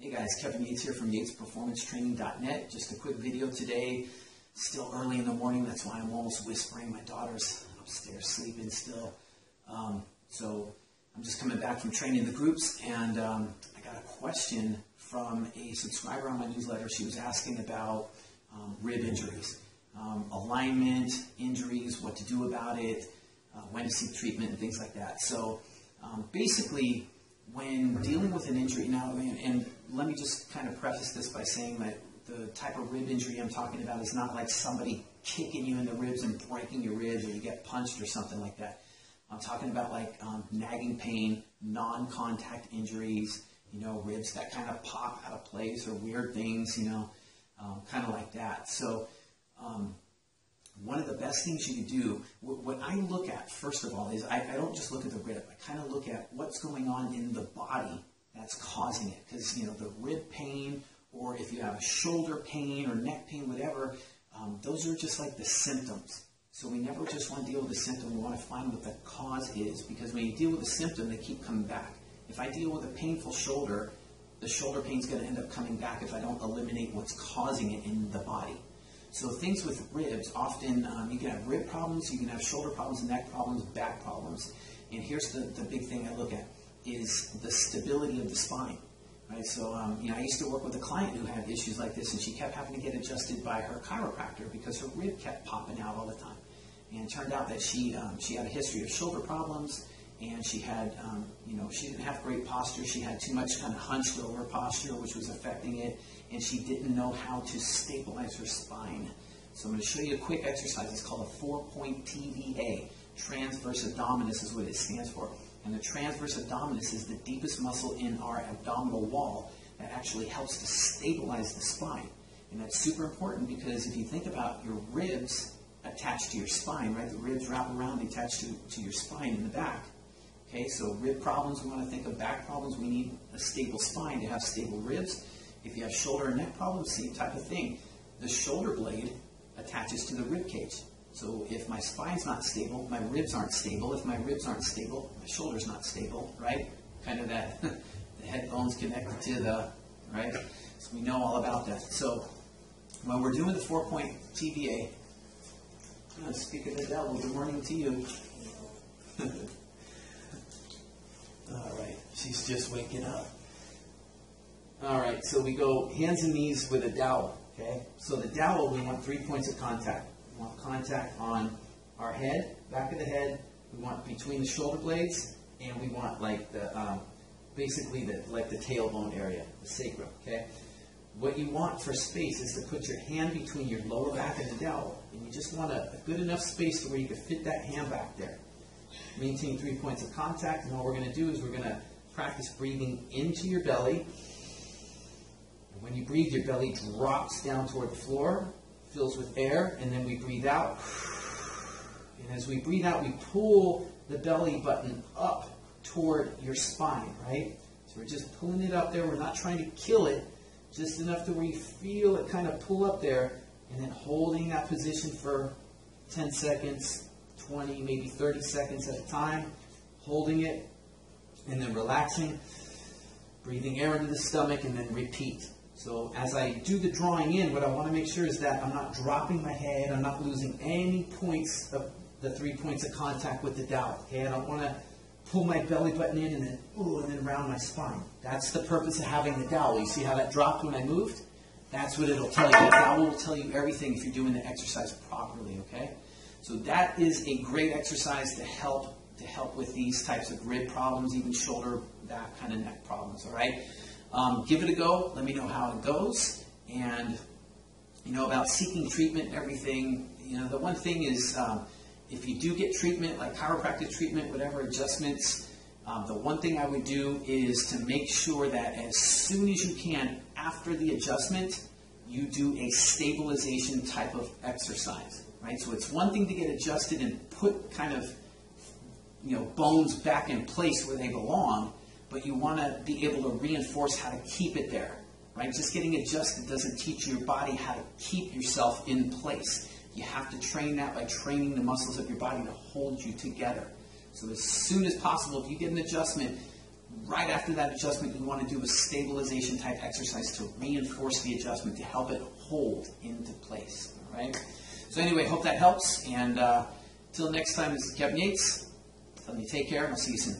Hey guys, Kevin Yates here from yatesperformancetraining.net. Just a quick video today. Still early in the morning, that's why I'm almost whispering. My daughter's upstairs sleeping still. So I'm just coming back from training the groups, and I got a question from a subscriber on my newsletter. She was asking about rib injuries, alignment, injuries, what to do about it, when to seek treatment, and things like that. So basically, when dealing with an injury, now, and let me just kind of preface this by saying that the type of rib injury I'm talking about is not like somebody kicking you in the ribs and breaking your ribs, or you get punched or something like that. I'm talking about like nagging pain, non-contact injuries, ribs that kind of pop out of place, or weird things, kind of like that. So one of the best things you can do, what I look at, first of all, is I don't just look at the rib. I kind of look at what's going on in the body that's causing it. Because, the rib pain, or if you have shoulder pain or neck pain, whatever, those are just like the symptoms. So we never just want to deal with the symptom. We want to find what the cause is. Because when you deal with the symptom, they keep coming back. If I deal with a painful shoulder, the shoulder pain is going to end up coming back if I don't eliminate what's causing it in the body. So things with ribs, often you can have rib problems, you can have shoulder problems, neck problems, back problems. And here's the big thing I look at, is the stability of the spine. Right? So I used to work with a client who had issues like this, and she kept having to get adjusted by her chiropractor because her rib kept popping out all the time. And it turned out that she had a history of shoulder problems, and she had, she didn't have great posture. She had too much kind of hunched over posture, which was affecting it, and she didn't know how to stabilize her spine. So I'm going to show you a quick exercise. It's called a 4-point TVA. Transverse abdominis is what it stands for. And the transverse abdominis is the deepest muscle in our abdominal wall that actually helps to stabilize the spine. And that's super important because if you think about your ribs attached to your spine, right? The ribs wrap around, attached to your spine in the back. Okay, so rib problems, we want to think of back problems. We need a stable spine to have stable ribs. If you have shoulder and neck problems, same type of thing. The shoulder blade attaches to the rib cage. So if my spine's not stable, my ribs aren't stable. If my ribs aren't stable, my shoulder's not stable, right? Kind of that, the head bone's connected to the, right? So we know all about that. So when we're doing the 4-point TVA, speak of the devil, good morning to you. All right, she's just waking up. All right, so we go hands and knees with a dowel, okay? So the dowel, we want 3 points of contact. We want contact on our head, back of the head. We want between the shoulder blades, and we want like the, basically like the tailbone area, the sacrum, okay? What you want for space is to put your hand between your lower back and the dowel, and you just want a good enough space to where you can fit that hand back there. Maintain 3 points of contact, and all we're going to do is we're going to practice breathing into your belly. And when you breathe, your belly drops down toward the floor, fills with air, and then we breathe out. And as we breathe out, we pull the belly button up toward your spine, right? So we're just pulling it up there. We're not trying to kill it, just enough to where you feel it kind of pull up there, and then holding that position for 10 seconds, 20, maybe 30 seconds at a time, holding it, and then relaxing, breathing air into the stomach, and then repeat. So as I do the drawing in, what I want to make sure is that I'm not dropping my head, I'm not losing any points of the 3 points of contact with the dowel. Okay, I don't want to pull my belly button in and then round my spine. That's the purpose of having the dowel. You see how that dropped when I moved? That's what it'll tell you. The dowel will tell you everything if you're doing the exercise properly, okay? So that is a great exercise to help with these types of rib problems, even shoulder, back, kind of neck problems, all right? Give it a go. Let me know how it goes. And, about seeking treatment and everything, the one thing is if you do get treatment, like chiropractic treatment, whatever adjustments, the one thing I would do is to make sure that as soon as you can after the adjustment, you do a stabilization type of exercise. Right? So it's one thing to get adjusted and put kind of, bones back in place where they belong, but you want to be able to reinforce how to keep it there. Right? Just getting adjusted doesn't teach your body how to keep yourself in place. You have to train that by training the muscles of your body to hold you together. So as soon as possible, if you get an adjustment, right after that adjustment, you want to do a stabilization type exercise to reinforce the adjustment, to help it hold into place. All right? So anyway, hope that helps. And till next time, this is Kevin Yates. Let me take care, and I'll see you soon.